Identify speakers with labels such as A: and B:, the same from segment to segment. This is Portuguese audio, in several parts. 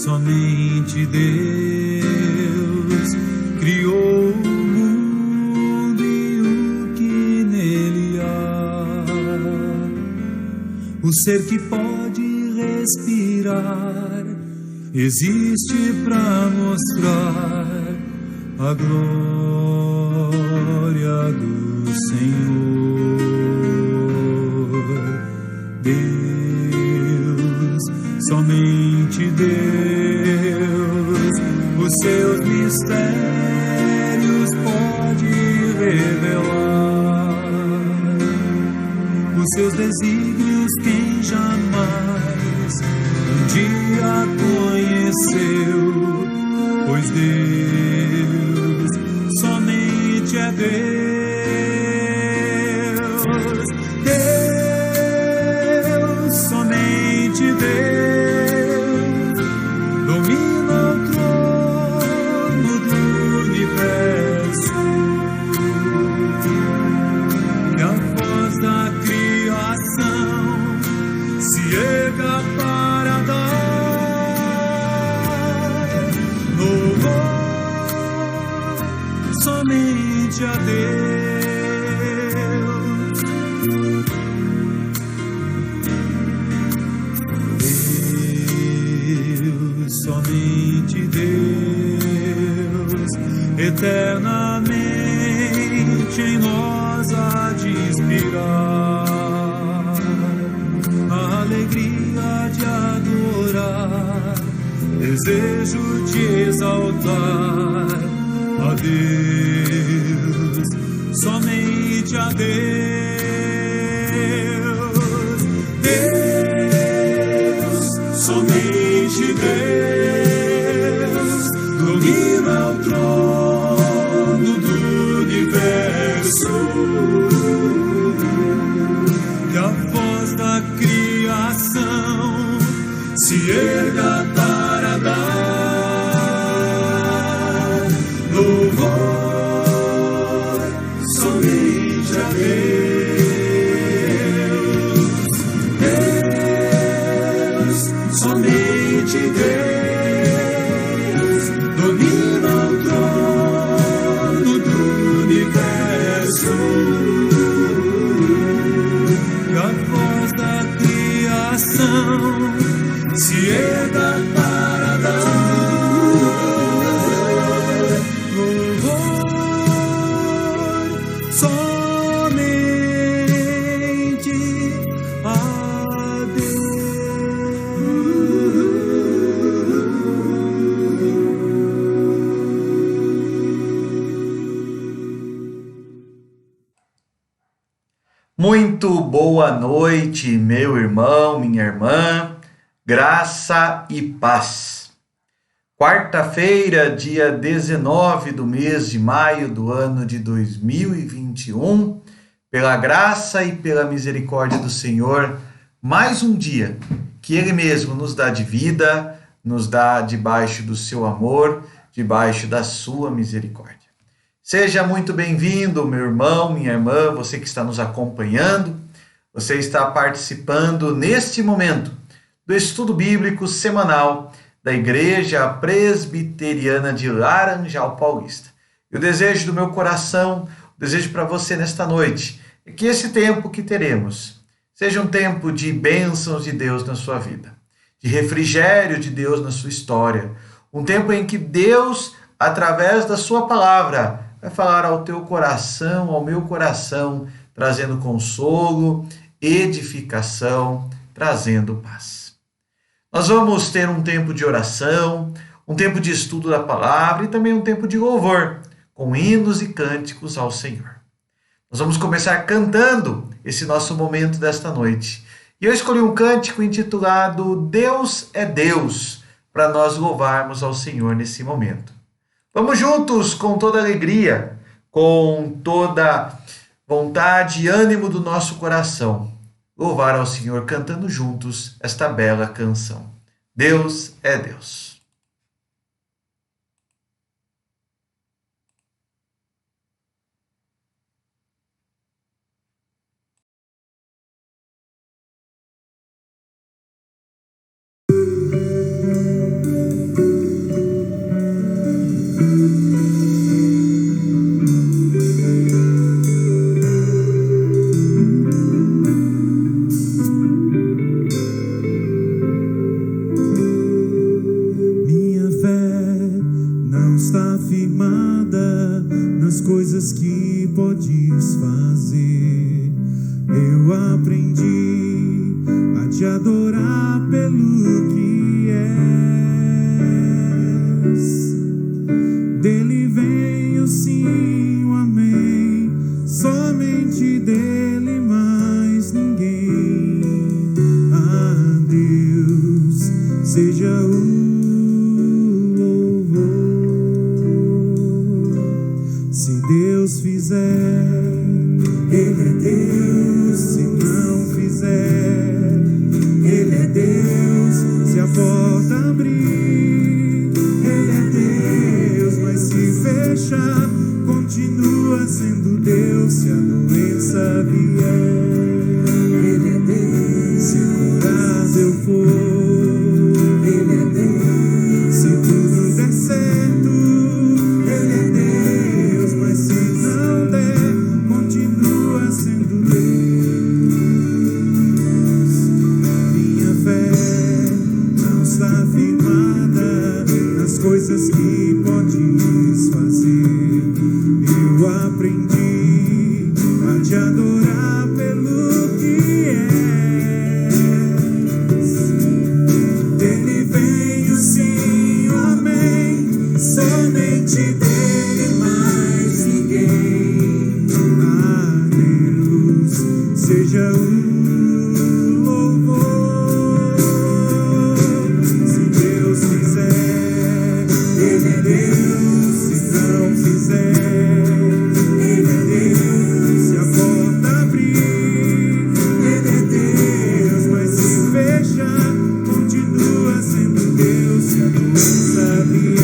A: Somente Deus criou o mundo e o que nele há. O ser que pode respirar existe para mostrar a glória do Senhor. Deus, somente Deus, os seus mistérios pode revelar. Os seus desígnios quem jamais um dia conheceu, pois Deus somente é Deus. Deus, somente Deus, domina o trono do universo. Que a voz da criação se erga para dar louvor somente a Deus. Deus, somente Deus, eternamente em nós há de inspirar a alegria de adorar, desejo de exaltar a Deus, somente a Deus. Deus, somente Deus, domina o trono do universo. Que a voz da criação se erga para dar louvor somente a Deus. Deus, somente Deus, domina o trono do universo. E a voz da criação se erga para dar louvor somente a Deus.
B: Muito boa noite, meu irmão, minha irmã, graça e paz. Quarta-feira, dia 19 do mês de maio do ano de 2021, pela graça e pela misericórdia do Senhor, mais um dia que Ele mesmo nos dá de vida, nos dá debaixo do seu amor, debaixo da sua misericórdia. Seja muito bem-vindo, meu irmão, minha irmã, você que está nos acompanhando, você está participando neste momento do estudo bíblico semanal da Igreja Presbiteriana de Laranjal Paulista. E o desejo do meu coração, o desejo para você nesta noite, é que esse tempo que teremos seja um tempo de bênçãos de Deus na sua vida, de refrigério de Deus na sua história, um tempo em que Deus, através da sua palavra, vai falar ao teu coração, ao meu coração, trazendo consolo, edificação, trazendo paz. Nós vamos ter um tempo de oração, um tempo de estudo da palavra e também um tempo de louvor, com hinos e cânticos ao Senhor. Nós vamos começar cantando esse nosso momento desta noite. E eu escolhi um cântico intitulado Deus é Deus, para nós louvarmos ao Senhor nesse momento. Vamos juntos, com toda alegria, com toda vontade e ânimo do nosso coração, louvar ao Senhor cantando juntos esta bela canção. Deus é Deus.
A: louvor. Se Deus fizer, Ele é Deus. Se não fizer, Ele é Deus. Se a porta abrir, Ele é Deus. Mas se fechar, continua sendo Deus. Se a doença vier, Ele é Deus. Se curado eu for, Ele é Deus. Se tudo der certo, Ele é Deus. Mas se não der, continua sendo Deus. Minha fé não está firmada nas coisas que podes fazer. Eu aprendi a te adorar pelo que és. Dele vem o sim, o amém. Somente dele, mais ninguém. A Deus seja o louvor. Se Deus fizer, Ele é Deus. Se não fizer, Ele é Deus. Se a porta abrir, Ele é Deus. Mas se fechar, continua sendo Deus. Se a doença vier,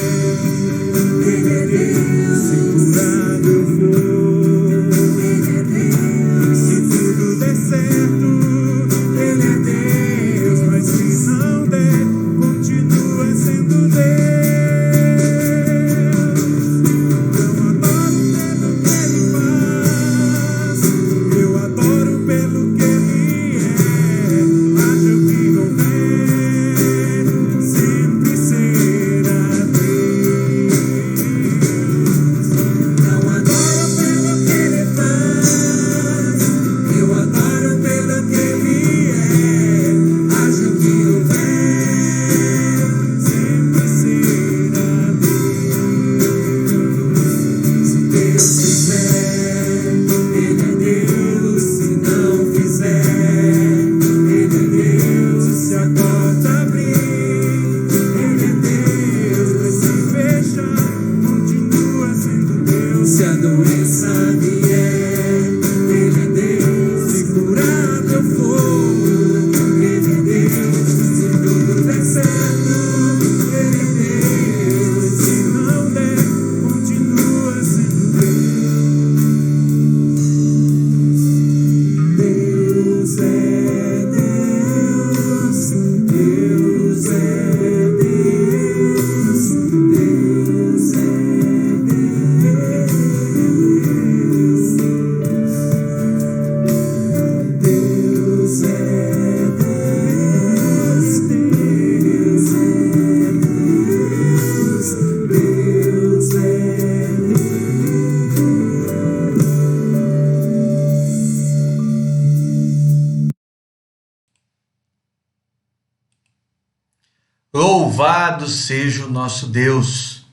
A: Ele é Deus. Se curado eu for, Ele é Deus. Se tudo der certo, Ele é Deus. Mas se não der, continua sendo Deus. Eu adoro pelo que Ele faz. Eu adoro pelo que Ele é. Haja o que houver, sempre será Deus. Não adoro pelo que Ele faz. Eu adoro pelo que Ele é. Haja o que houver, sempre será Deus. Se Deus fizer, Ele é Deus. Se não fizer, Ele é Deus. Se a porta abrir, Ele é Deus. Mas se fechar, continua sendo Deus. Se a doença vier, Ele é Deus. Se curado eu for, Ele é Deus. Se tudo der certo, Ele é Deus. Se não der, continua sendo Deus. Deus é Deus. Deus é Deus. Deus é Deus. Deus é Deus. Deus é Deus. Deus é
B: Louvado seja o nosso Deus,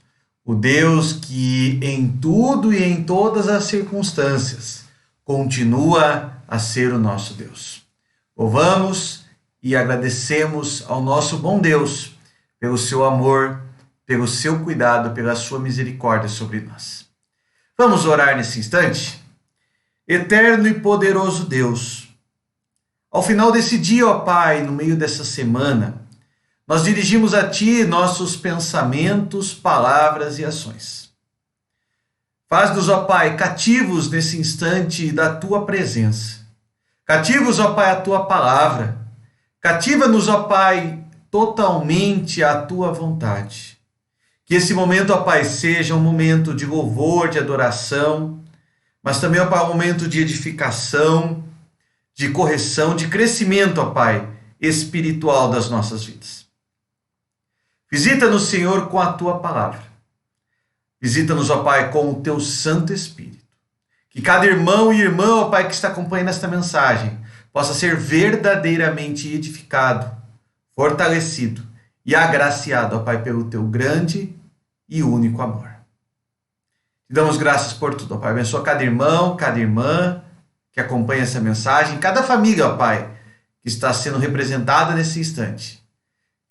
B: o Deus que em tudo e em todas as circunstâncias continua a ser o nosso Deus. Louvamos e agradecemos ao nosso bom Deus pelo seu amor, pelo seu cuidado, pela sua misericórdia sobre nós. Vamos orar nesse instante? Eterno e poderoso Deus, ao final desse dia, ó Pai, no meio dessa semana, nós dirigimos a Ti nossos pensamentos, palavras e ações. Faz-nos, ó Pai, cativos nesse instante da Tua presença. Cativos, ó Pai, a Tua palavra. Cativa-nos, ó Pai, totalmente à Tua vontade. Que esse momento, ó Pai, seja um momento de louvor, de adoração, mas também, ó Pai, um momento de edificação, de correção, de crescimento, ó Pai, espiritual das nossas vidas. Visita-nos, Senhor, com a Tua palavra. Visita-nos, ó Pai, com o Teu Santo Espírito. Que cada irmão e irmã, ó Pai, que está acompanhando esta mensagem, possa ser verdadeiramente edificado, fortalecido e agraciado, ó Pai, pelo Teu grande e único amor. Te damos graças por tudo, ó Pai. Abençoa cada irmão, cada irmã que acompanha essa mensagem, cada família, ó Pai, que está sendo representada nesse instante.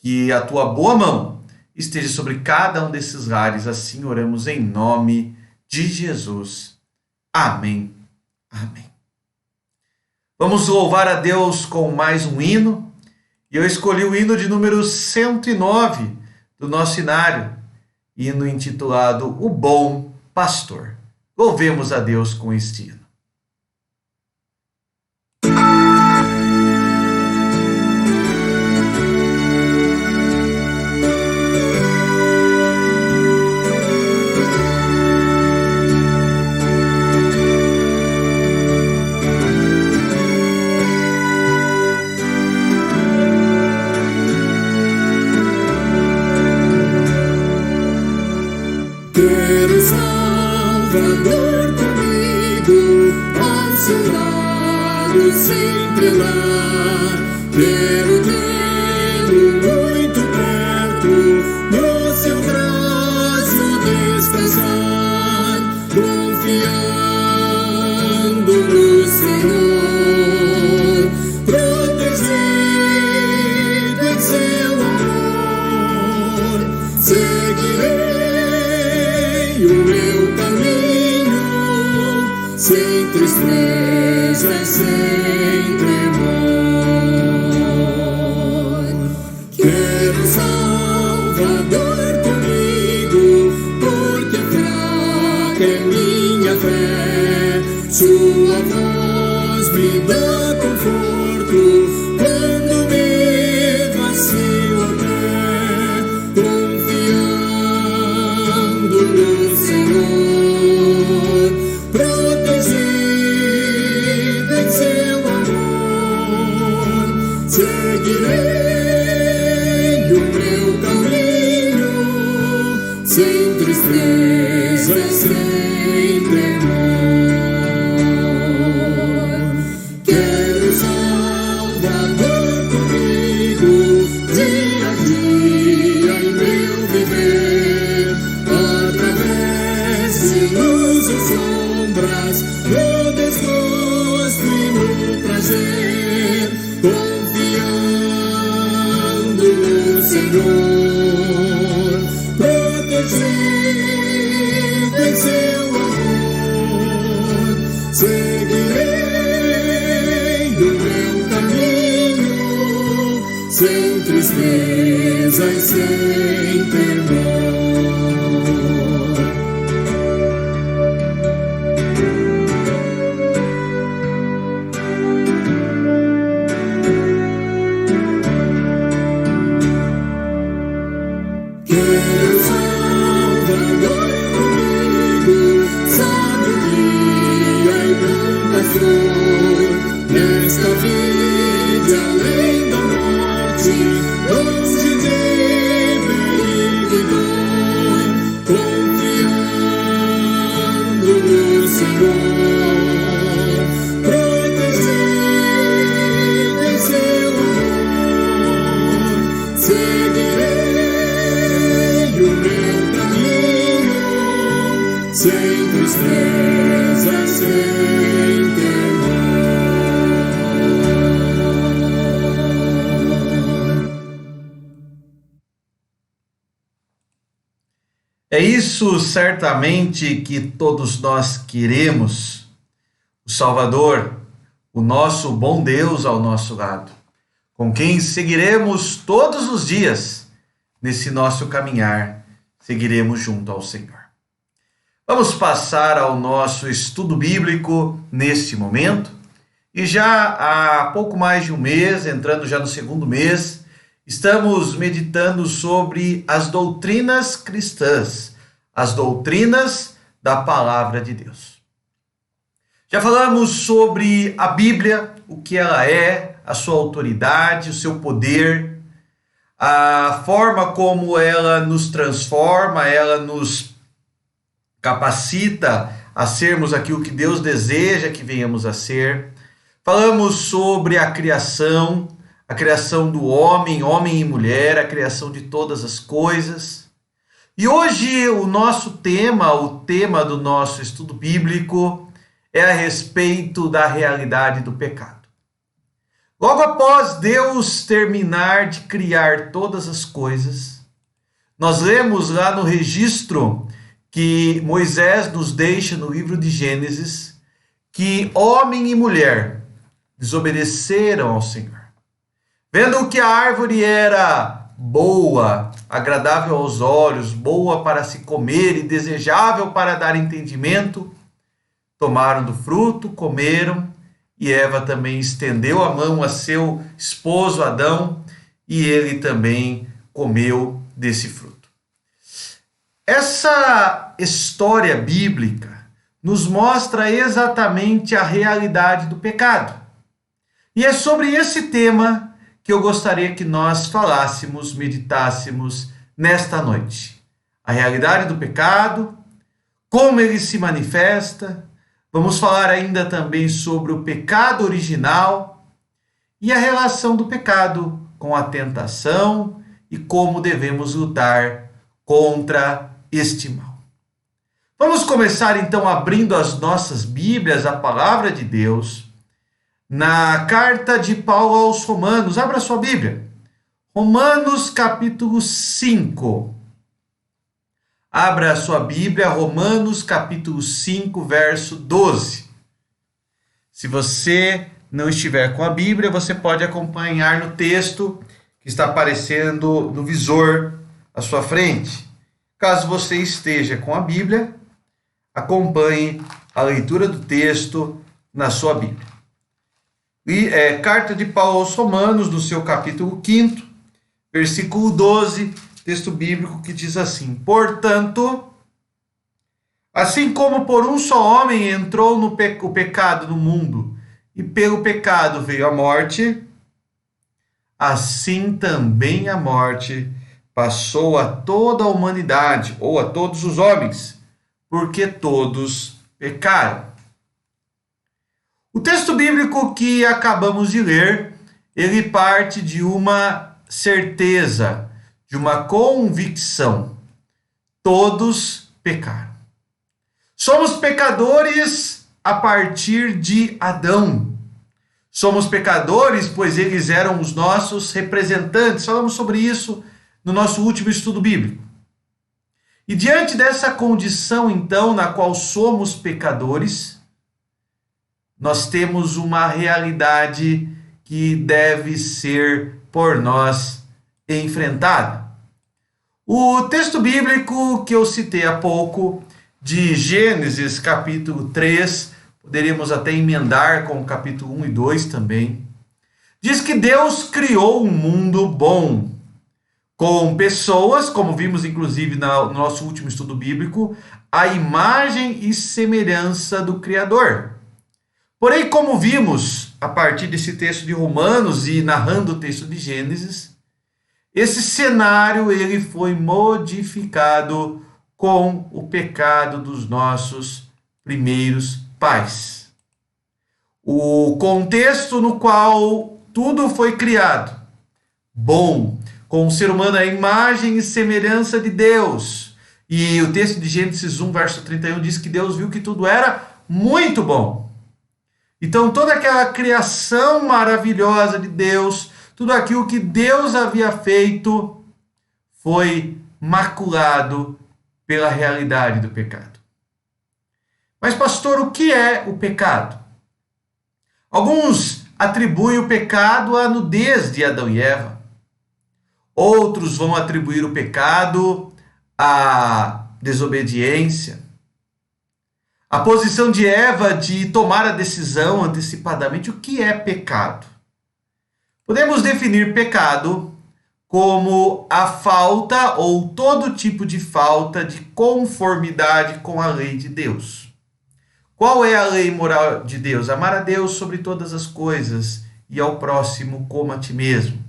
B: que a tua boa mão esteja sobre cada um desses lares. Assim oramos em nome de Jesus. Amém. Amém. Vamos louvar a Deus com mais um hino. E eu escolhi o hino de número 109 do nosso inário, hino intitulado O Bom Pastor. Louvemos a Deus com este hino.
A: Quero Salvador comigo, ao seu lado sempre lá. Quero tê-lo muito perto, no seu braço descansar, confiando no Senhor, protegido em seu amor. Seguirei o meu caminho, sem tristeza, sem tremor. Quero Salvador comigo, porque fraca é minha fé. Sua voz me dá conforto quando me vacilo a pé, confiando no Senhor, protegido em seu amor. Seguirei o meu caminho, sem tristeza, sem temor. Quero Salvador comigo, dia a dia em meu viver, através de luz e sombras, no desgosto e no prazer, confiando no Senhor, protegido em seu amor. Seguirei o meu caminho, sem tristeza e sem temor. Quero Salvador comigo, sabedoria e bom pastor, nesta vida além da morte, longe de perigo e dor, confiando no Senhor, protegido em seu amor. Seguirei o meu caminho, sem tristeza, sem temor.
B: É isso certamente que todos nós queremos, o Salvador, o nosso bom Deus ao nosso lado, com quem seguiremos todos os dias nesse nosso caminhar, seguiremos junto ao Senhor. Vamos passar ao nosso estudo bíblico neste momento, e já há pouco mais de um mês, entrando já no segundo mês, estamos meditando sobre as doutrinas cristãs, as doutrinas da Palavra de Deus. Já falamos sobre a Bíblia, o que ela é, a sua autoridade, o seu poder, a forma como ela nos transforma, ela nos capacita a sermos aquilo que Deus deseja que venhamos a ser. Falamos sobre a criação do homem, homem e mulher, a criação de todas as coisas. E hoje o nosso tema, o tema do nosso estudo bíblico, é a respeito da realidade do pecado. Logo após Deus terminar de criar todas as coisas, nós lemos lá no registro que Moisés nos deixa no livro de Gênesis, que homem e mulher desobedeceram ao Senhor. Vendo que a árvore era boa, agradável aos olhos, boa para se comer e desejável para dar entendimento, tomaram do fruto, comeram, e Eva também estendeu a mão a seu esposo Adão, e ele também comeu desse fruto. Essa história bíblica nos mostra exatamente a realidade do pecado. E é sobre esse tema que eu gostaria que nós falássemos, meditássemos nesta noite. A realidade do pecado, como ele se manifesta. Vamos falar ainda também sobre o pecado original e a relação do pecado com a tentação e como devemos lutar contra este mal. Vamos começar então abrindo as nossas Bíblias, a palavra de Deus, na carta de Paulo aos Romanos. Abra sua Bíblia. Romanos capítulo 5. Abra a sua Bíblia, Romanos capítulo 5, verso 12. Se você não estiver com a Bíblia, você pode acompanhar no texto que está aparecendo no visor à sua frente. Caso você esteja com a Bíblia, acompanhe a leitura do texto na sua Bíblia. E carta de Paulo aos Romanos, no seu capítulo 5, versículo 12, texto bíblico que diz assim: portanto, assim como por um só homem entrou o pecado no mundo, e pelo pecado veio a morte, assim também a morte passou a toda a humanidade, ou a todos os homens, porque todos pecaram. O texto bíblico que acabamos de ler, ele parte de uma certeza, de uma convicção. Todos pecaram. Somos pecadores a partir de Adão. Somos pecadores, pois eles eram os nossos representantes. Falamos sobre isso no nosso último estudo bíblico. E diante dessa condição, então, na qual somos pecadores, nós temos uma realidade que deve ser por nós enfrentada. O texto bíblico que eu citei há pouco, de Gênesis capítulo 3, poderíamos até emendar com o capítulo 1 e 2 também, diz que Deus criou um mundo bom, com pessoas, como vimos inclusive no nosso último estudo bíblico, a imagem e semelhança do Criador. Porém, como vimos a partir desse texto de Romanos e narrando o texto de Gênesis, esse cenário ele foi modificado com o pecado dos nossos primeiros pais. O contexto no qual tudo foi criado, bom, com o ser humano à imagem e semelhança de Deus. E o texto de Gênesis 1, verso 31 diz que Deus viu que tudo era muito bom. Então, toda aquela criação maravilhosa de Deus, tudo aquilo que Deus havia feito, foi maculado pela realidade do pecado. Mas, pastor, o que é o pecado? Alguns atribuem o pecado à nudez de Adão e Eva. Outros vão atribuir o pecado à desobediência. A posição de Eva de tomar a decisão antecipadamente. O que é pecado? Podemos definir pecado como a falta ou todo tipo de falta de conformidade com a lei de Deus. Qual é a lei moral de Deus? Amar a Deus sobre todas as coisas e ao próximo como a ti mesmo.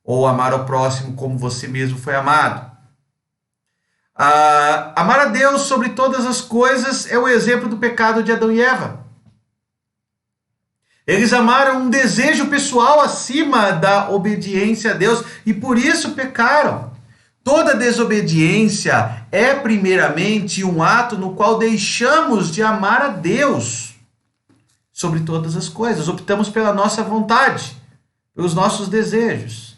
B: Ou amar ao próximo como você mesmo foi amado. Amar a Deus sobre todas as coisas é o exemplo do pecado de Adão e Eva. Eles amaram um desejo pessoal acima da obediência a Deus e por isso pecaram. Toda desobediência é primeiramente um ato no qual deixamos de amar a Deus sobre todas as coisas. Optamos pela nossa vontade. pelos nossos desejos.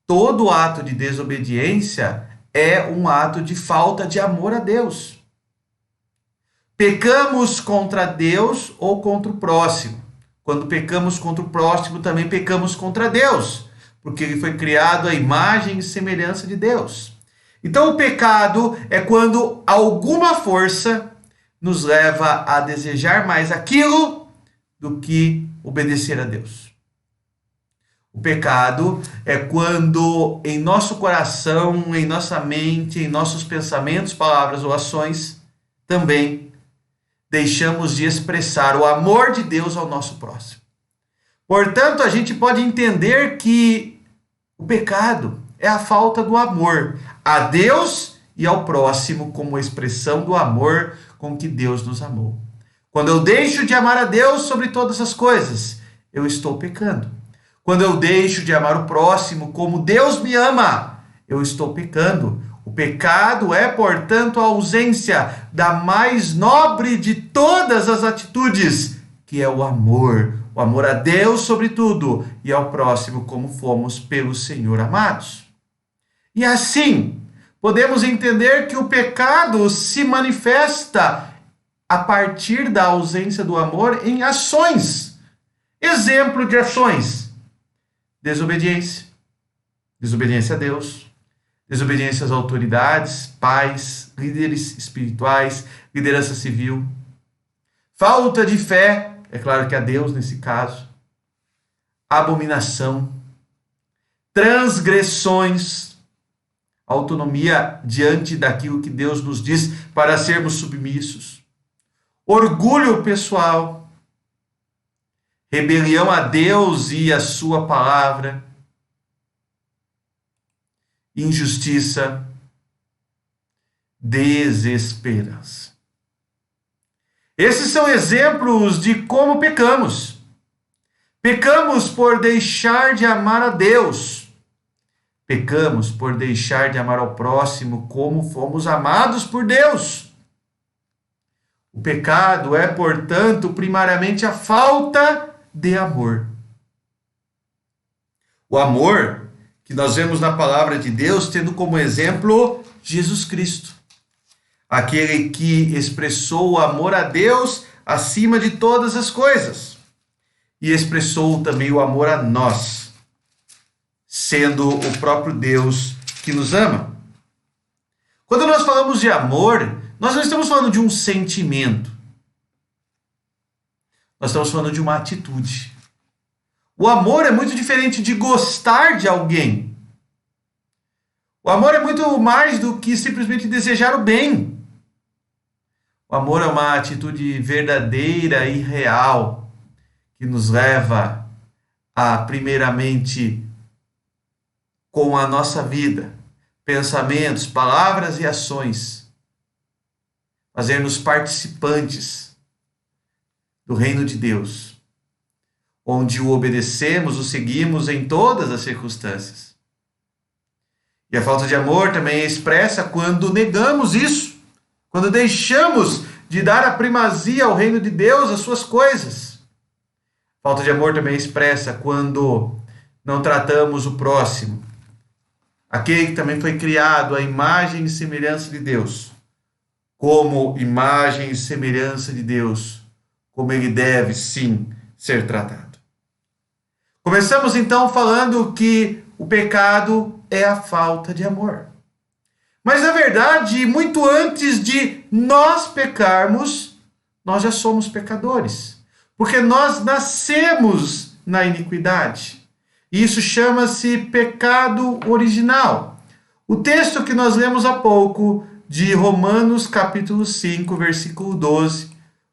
B: Todo ato de desobediência é um ato de falta de amor a Deus. Pecamos contra Deus ou contra o próximo. Quando pecamos contra o próximo, também pecamos contra Deus, porque ele foi criado à imagem e semelhança de Deus. Então, o pecado é quando alguma força nos leva a desejar mais aquilo do que obedecer a Deus. O pecado é quando em nosso coração, em nossa mente, em nossos pensamentos, palavras ou ações, também deixamos de expressar o amor de Deus ao nosso próximo. Portanto, a gente pode entender que o pecado é a falta do amor a Deus e ao próximo como expressão do amor com que Deus nos amou. Quando eu deixo de amar a Deus sobre todas as coisas, eu estou pecando. Quando eu deixo de amar o próximo como Deus me ama, eu estou pecando. O pecado é, portanto, a ausência da mais nobre de todas as atitudes, que é o amor. O amor a Deus sobre tudo e ao próximo como fomos pelo Senhor amados. E assim, podemos entender que o pecado se manifesta a partir da ausência do amor em ações. Exemplo de ações: desobediência. Desobediência a Deus. Desobediência às autoridades, pais, líderes espirituais, liderança civil. Falta de fé, é claro que a Deus nesse caso. Abominação. Transgressões. Autonomia diante daquilo que Deus nos diz para sermos submissos. Orgulho pessoal. Rebelião a Deus e a sua palavra. Injustiça, desesperança. Esses são exemplos de como pecamos. Pecamos por deixar de amar a Deus. Pecamos por deixar de amar ao próximo como fomos amados por Deus. O pecado é, portanto, primariamente a falta de amor. O amor que nós vemos na palavra de Deus, tendo como exemplo Jesus Cristo. Aquele que expressou o amor a Deus acima de todas as coisas. E expressou também o amor a nós, sendo o próprio Deus que nos ama. Quando nós falamos de amor, nós não estamos falando de um sentimento. Nós estamos falando de uma atitude. O amor é muito diferente de gostar de alguém. O amor é muito mais do que simplesmente desejar o bem. O amor é uma atitude verdadeira e real que nos leva a, primeiramente, com a nossa vida, pensamentos, palavras e ações, fazer-nos participantes do reino de Deus, onde o obedecemos, o seguimos em todas as circunstâncias. E a falta de amor também é expressa quando negamos isso, quando deixamos de dar a primazia ao reino de Deus, às suas coisas. Falta de amor também é expressa quando não tratamos o próximo, aquele que também foi criado à imagem e semelhança de Deus, como imagem e semelhança de Deus, como ele deve sim ser tratado. Começamos então falando que o pecado é a falta de amor. Mas na verdade, muito antes de nós pecarmos, nós já somos pecadores. Porque nós nascemos na iniquidade. E isso chama-se pecado original. O texto que nós lemos há pouco, de Romanos capítulo 5, versículo 12,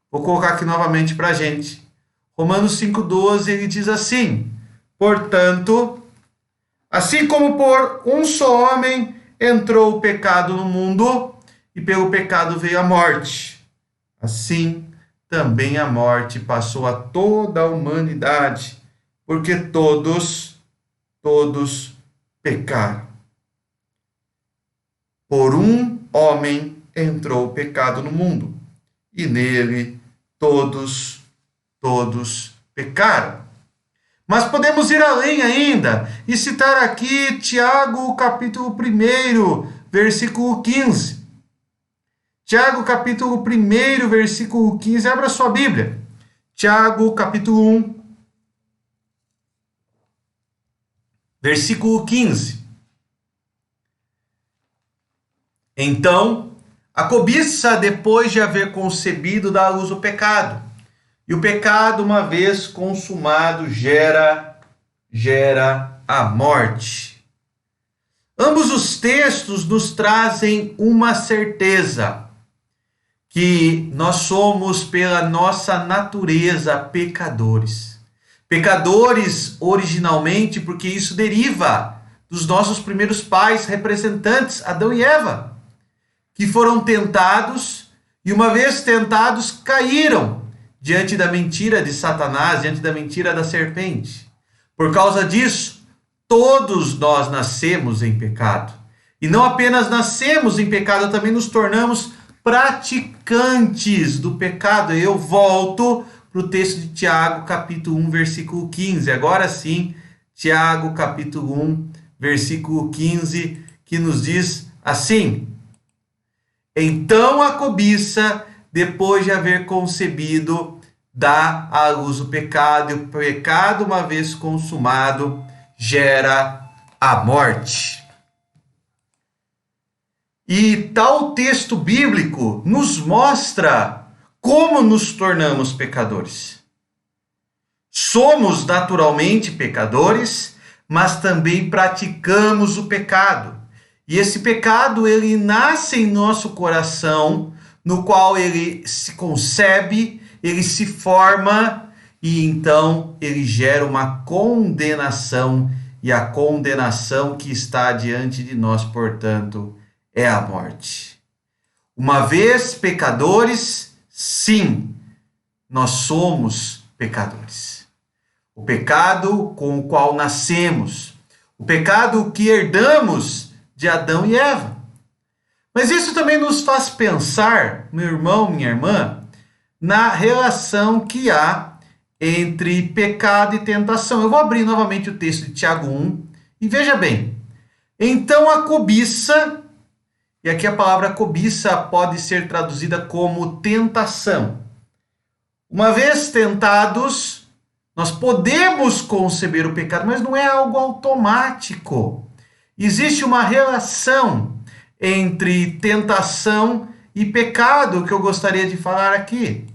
B: vou colocar aqui novamente para a gente. Romanos 5,12, ele diz assim: portanto, assim como por um só homem entrou o pecado no mundo, e pelo pecado veio a morte, assim também a morte passou a toda a humanidade, porque todos pecaram. Por um homem entrou o pecado no mundo, e nele todos pecaram. Mas podemos ir além ainda e citar aqui Tiago, capítulo 1, versículo 15. Tiago, capítulo 1, versículo 15. Abra sua Bíblia. Tiago, capítulo 1, versículo 15. Então, a cobiça, depois de haver concebido, dá à luz o pecado. E o pecado, uma vez consumado, gera a morte. Ambos os textos nos trazem uma certeza, que nós somos, pela nossa natureza, pecadores. Pecadores originalmente, porque isso deriva dos nossos primeiros pais, representantes, Adão e Eva, que foram tentados e, uma vez tentados, caíram diante da mentira de Satanás, diante da mentira da serpente. Por causa disso, todos nós nascemos em pecado. E não apenas nascemos em pecado, também nos tornamos praticantes do pecado. Eu volto para o texto de Tiago, capítulo 1, versículo 15. Agora sim, Tiago, capítulo 1, versículo 15, que nos diz assim: então a cobiça, depois de haver concebido, dá à luz o pecado, e o pecado, uma vez consumado, gera a morte. E tal texto bíblico nos mostra como nos tornamos pecadores. Somos naturalmente pecadores, mas também praticamos o pecado. E esse pecado, ele nasce em nosso coração, no qual ele se concebe, ele se forma e então ele gera uma condenação. E a condenação que está diante de nós, portanto, é a morte. Uma vez pecadores, sim, nós somos pecadores. O pecado com o qual nascemos, o pecado que herdamos de Adão e Eva. Mas isso também nos faz pensar, meu irmão, minha irmã, na relação que há entre pecado e tentação. Eu vou abrir novamente o texto de Tiago 1 e veja bem. Então a cobiça, e aqui a palavra cobiça pode ser traduzida como tentação. Uma vez tentados, nós podemos conceber o pecado, mas não é algo automático. Existe uma relação entre tentação e pecado que eu gostaria de falar aqui.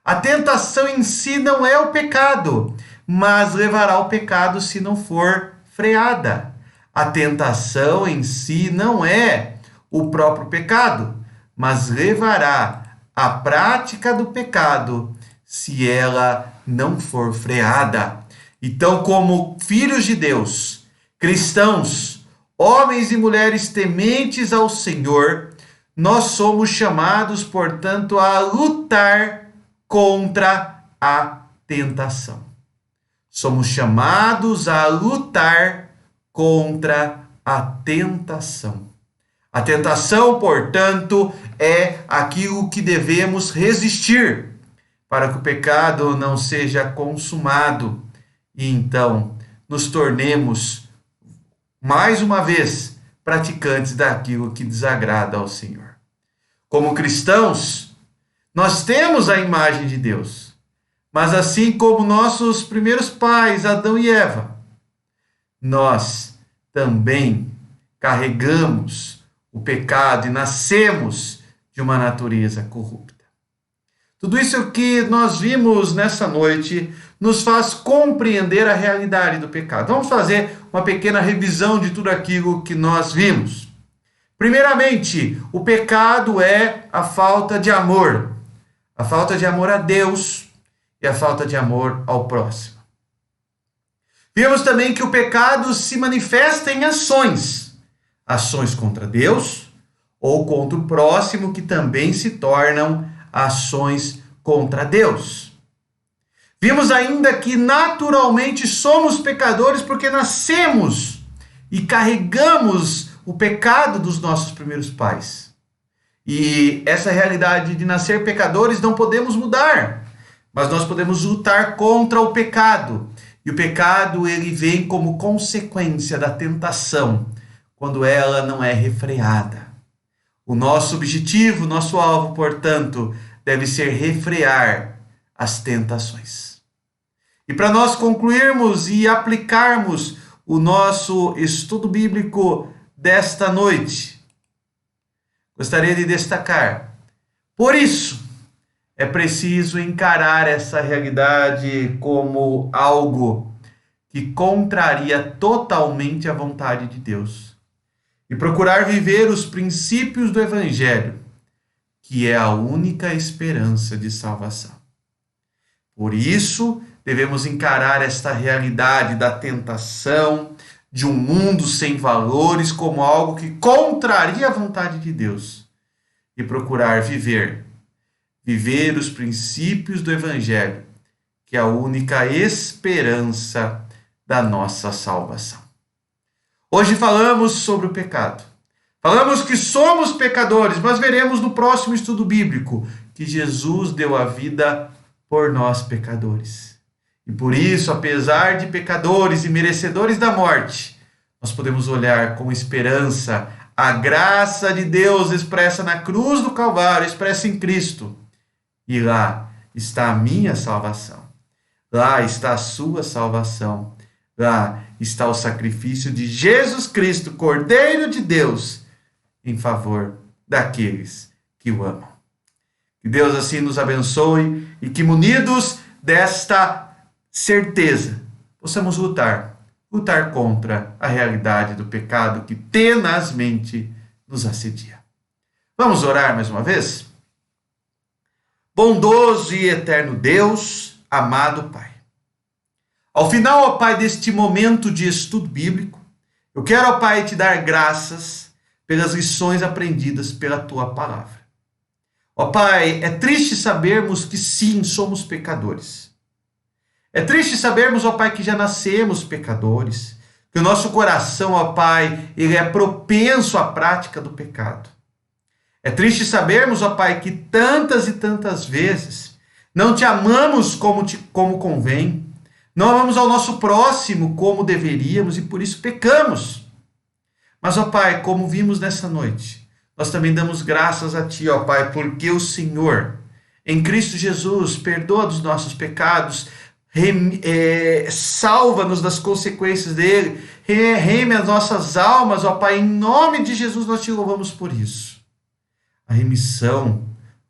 B: A tentação em si não é o pecado, mas levará ao pecado se não for freada. A tentação em si não é o próprio pecado, mas levará à prática do pecado se ela não for freada. Então, como filhos de Deus, cristãos, homens e mulheres tementes ao Senhor, nós somos chamados, portanto, a lutar contra a tentação. Somos chamados a lutar contra a tentação. A tentação, portanto, é aquilo que devemos resistir para que o pecado não seja consumado e então nos tornemos, mais uma vez, praticantes daquilo que desagrada ao Senhor. Como cristãos, nós temos a imagem de Deus, mas assim como nossos primeiros pais, Adão e Eva, nós também carregamos o pecado e nascemos de uma natureza corrupta. Tudo isso que nós vimos nessa noite nos faz compreender a realidade do pecado. Vamos fazer uma pequena revisão de tudo aquilo que nós vimos. Primeiramente, o pecado é a falta de amor. A falta de amor a Deus e a falta de amor ao próximo. Vimos também que o pecado se manifesta em ações. Ações contra Deus ou contra o próximo, que também se tornam ações contra Deus. Vimos ainda que naturalmente somos pecadores porque nascemos e carregamos o pecado dos nossos primeiros pais. E essa realidade de nascer pecadores não podemos mudar, mas nós podemos lutar contra o pecado. E o pecado, ele vem como consequência da tentação, quando ela não é refreada. O nosso objetivo, nosso alvo, portanto, deve ser refrear as tentações. E para nós concluirmos e aplicarmos o nosso estudo bíblico desta noite, gostaria de destacar: por isso, é preciso encarar essa realidade como algo que contraria totalmente a vontade de Deus e procurar viver os princípios do Evangelho, que é a única esperança de salvação. Por isso, devemos encarar esta realidade da tentação, de um mundo sem valores, como algo que contraria a vontade de Deus e procurar viver os princípios do Evangelho, que é a única esperança da nossa salvação. Hoje falamos sobre o pecado. Falamos que somos pecadores, mas veremos no próximo estudo bíblico que Jesus deu a vida por nós pecadores. E por isso, apesar de pecadores e merecedores da morte, nós podemos olhar com esperança a graça de Deus expressa na cruz do Calvário, expressa em Cristo. E lá está a minha salvação. Lá está a sua salvação. Lá está o sacrifício de Jesus Cristo, Cordeiro de Deus, em favor daqueles que o amam. Que Deus assim nos abençoe e que, munidos desta certeza, possamos lutar contra a realidade do pecado que tenazmente nos assedia. Vamos orar mais uma vez? Bondoso e eterno Deus, amado Pai, ao final, ó Pai, deste momento de estudo bíblico, eu quero, ó Pai, te dar graças pelas lições aprendidas pela Tua palavra. Ó Pai, é triste sabermos que sim, somos pecadores. É triste sabermos, ó Pai, que já nascemos pecadores, que o nosso coração, ó Pai, ele é propenso à prática do pecado. É triste sabermos, ó Pai, que tantas e tantas vezes não te amamos como convém, não amamos ao nosso próximo como deveríamos e por isso pecamos. Mas, ó Pai, como vimos nessa noite, nós também damos graças a Ti, ó Pai, porque o Senhor, em Cristo Jesus, perdoa dos nossos pecados, salva-nos das consequências dele, reme as nossas almas, ó Pai, em nome de Jesus nós Te louvamos por isso. A remissão,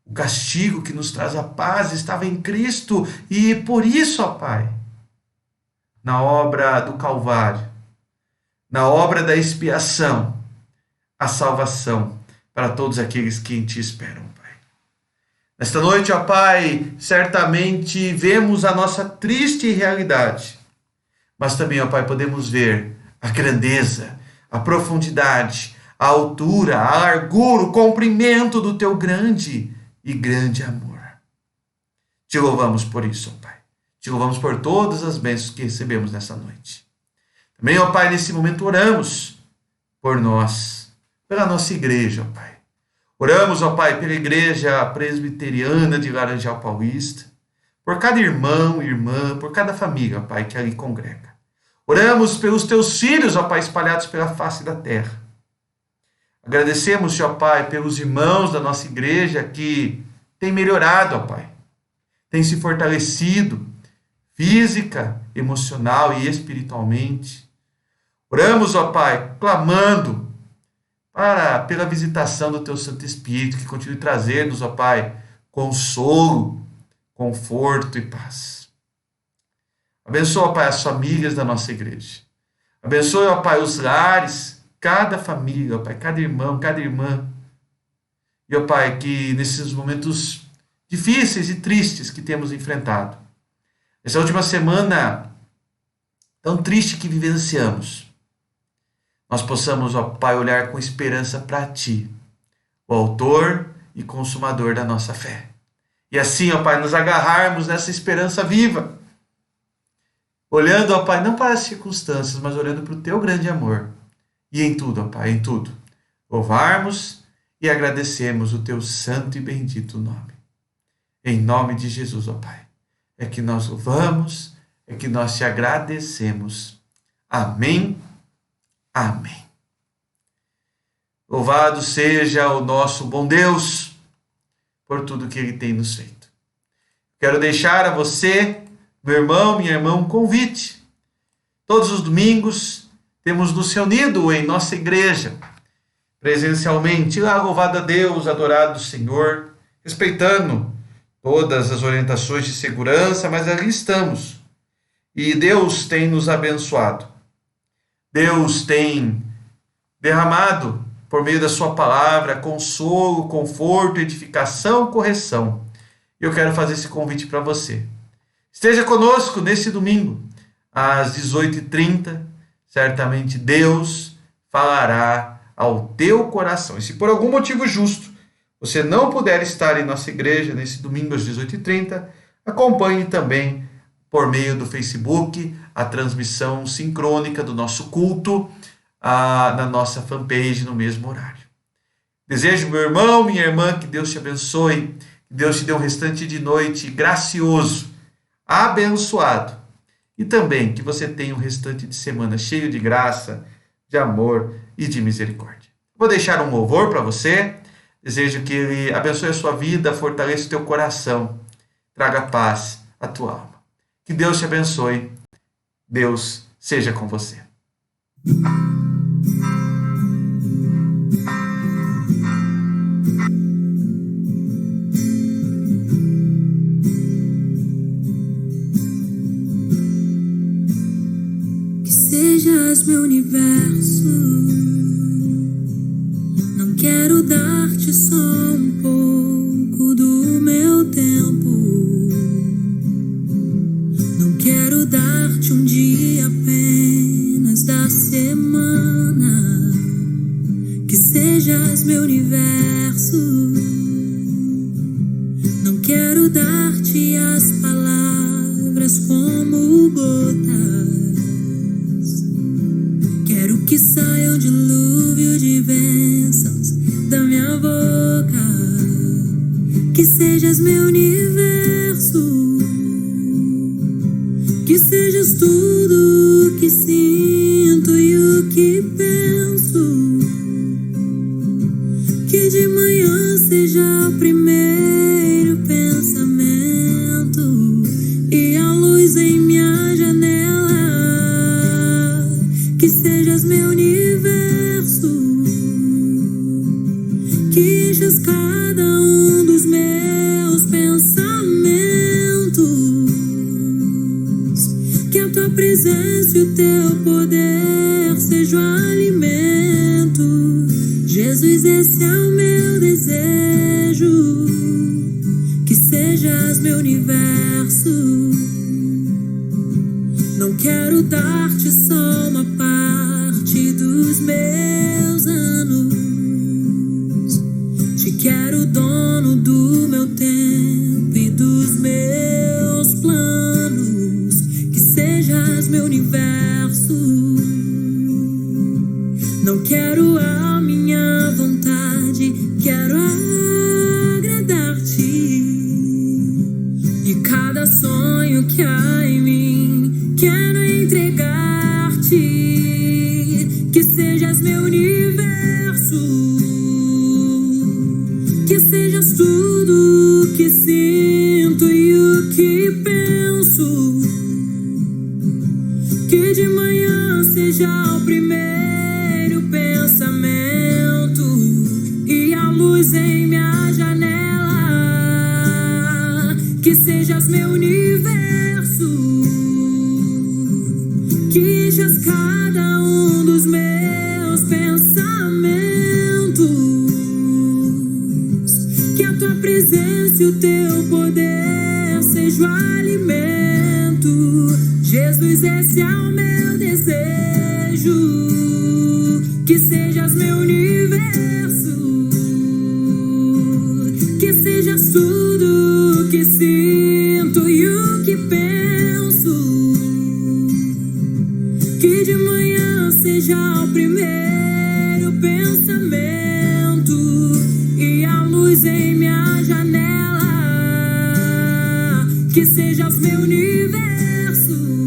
B: o castigo que nos traz a paz estava em Cristo e por isso, ó Pai, na obra do Calvário, na obra da expiação, a salvação para todos aqueles que em Ti esperam, Pai. Nesta noite, ó Pai, certamente vemos a nossa triste realidade, mas também, ó Pai, podemos ver a grandeza, a profundidade, a altura, a largura, o comprimento do Teu grande amor. Te louvamos por isso, ó Pai. Te louvamos por todas as bênçãos que recebemos nessa noite. Também, ó Pai, nesse momento oramos por nós, pela nossa igreja, ó Pai. Oramos, ó Pai, pela igreja presbiteriana de Laranjal Paulista, por cada irmão e irmã, por cada família, ó Pai, que ali congrega. Oramos pelos Teus filhos, ó Pai, espalhados pela face da terra. Agradecemos, ó Pai, pelos irmãos da nossa igreja que têm melhorado, ó Pai, têm se fortalecido física, emocional e espiritualmente. Oramos, ó Pai, clamando pela visitação do Teu Santo Espírito, que continue trazendo-nos, ó Pai, consolo, conforto e paz. Abençoa, ó Pai, as famílias da nossa igreja. Abençoe, ó Pai, os lares, cada família, ó Pai, cada irmão, cada irmã. E, ó Pai, que nesses momentos difíceis e tristes que temos enfrentado, essa última semana tão triste que vivenciamos, nós possamos, ó Pai, olhar com esperança para Ti, o autor e consumador da nossa fé. E assim, ó Pai, nos agarrarmos nessa esperança viva, olhando, ó Pai, não para as circunstâncias, mas olhando para o Teu grande amor. E em tudo, ó Pai, em tudo, louvarmos e agradecemos o Teu santo e bendito nome. Em nome de Jesus, ó Pai, é que nós louvamos, é que nós te agradecemos. Amém. Amém. Louvado seja o nosso bom Deus por tudo que Ele tem nos feito. Quero deixar a você, meu irmão, minha irmã, um convite. Todos os domingos temos nos reunido em nossa igreja, presencialmente, lá louvado a Deus, adorado o Senhor, respeitando todas as orientações de segurança, mas ali estamos. E Deus tem nos abençoado. Deus tem derramado, por meio da sua palavra, consolo, conforto, edificação, correção. Eu quero fazer esse convite para você. Esteja conosco nesse domingo, às 18h30. Certamente Deus falará ao teu coração. E se por algum motivo justo você não puder estar em nossa igreja nesse domingo às 18h30, acompanhe também por meio do Facebook a transmissão sincrônica do nosso culto na nossa fanpage no mesmo horário. Desejo, meu irmão, minha irmã, que Deus te abençoe, que Deus te dê um restante de noite gracioso, abençoado, e também que você tenha um restante de semana cheio de graça, de amor e de misericórdia. Vou deixar um louvor para você. Desejo que Ele abençoe a sua vida, fortaleça o teu coração, traga paz à tua alma. Que Deus te abençoe. Deus seja com você.
A: Que sejas meu universo. Não quero dar-te só um pouco do meu tempo. Não quero dar-te um dia apenas da semana. Que sejas meu universo. Não quero dar-te as palavras como gotas. Quero que saia um dilúvio de bênçãos da minha boca. Que sejas meu universo. Que sejas tudo o que sinto e o que penso. Que de manhã seja o primeiro pensamento e a luz em minha janela. Que sejas meu universo. Que enchas cada um dos meus pensamentos. Que a tua presença e o teu poder sejam alimento. Jesus, esse é o meu desejo. Que sejas meu universo. Não quero dar-te só uma parte dos meus anos. Te quero dono do meu tempo e dos meus planos. Que sejas meu universo. Não quero a minha vontade, quero agradar-te. E cada sonho que há em mim, quero entregar-te. Que sejas meu universo. Que sejas tudo o que sinto e o que penso. Que de manhã seja o primeiro pensamento e a luz em minha janela. Que sejas meu universo. Que enchas cada um dos meus pensamentos. Que a tua presença e o teu poder sejam alimento. Jesus, esse é o meu desejo. Que sejas meu universo. Que sejas tudo o que sinto e o que penso. Que de manhã seja o primeiro pensamento e a luz em minha janela. Que sejas meu universo.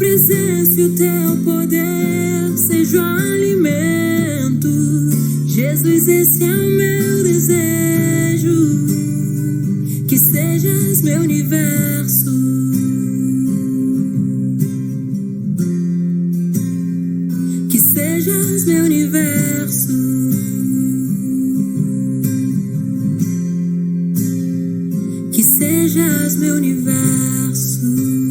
A: presença e o teu poder seja o alimento. Jesus, esse é o meu desejo, que sejas meu universo, que sejas meu universo, que sejas meu universo.